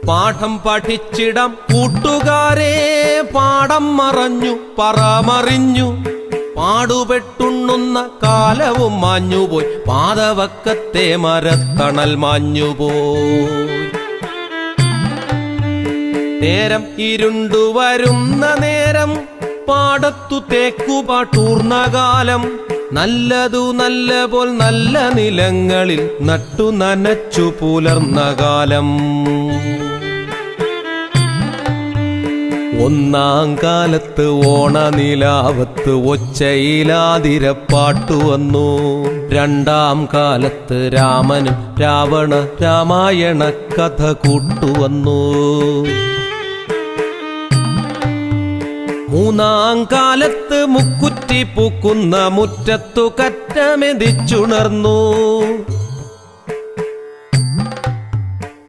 പാഠം പഠിച്ചിടം കൂട്ടുകാരെ പാടം മറഞ്ഞു പറമറിഞ്ഞു പാടുപെട്ടുണ്ണുന്ന കാലവും മാഞ്ഞുപോയി പാതവക്കത്തെ മരത്തണൽ മാഞ്ഞുപോയി നേരം ഇരുണ്ടു വരുന്ന നേരം പാടത്തു തേക്കുപാട്ടൂർന്ന കാലം നല്ലതു നല്ല പോൽ നല്ല നിലങ്ങളിൽ നട്ടു നനച്ചു പുലർന്ന കാലം ഒന്നാം കാലത്ത് ഓണനിലാവത്ത് ഒച്ചയിലാതിരപ്പാട്ടു വന്നു രണ്ടാം കാലത്ത് രാമനും രാവണ രാമായണ കഥ കൂട്ടുവന്നു മൂന്നാം കാലത്ത് മുക്കുറ്റി പൂക്കുന്ന മുറ്റത്തു കറ്റമെതിച്ചുണർന്നു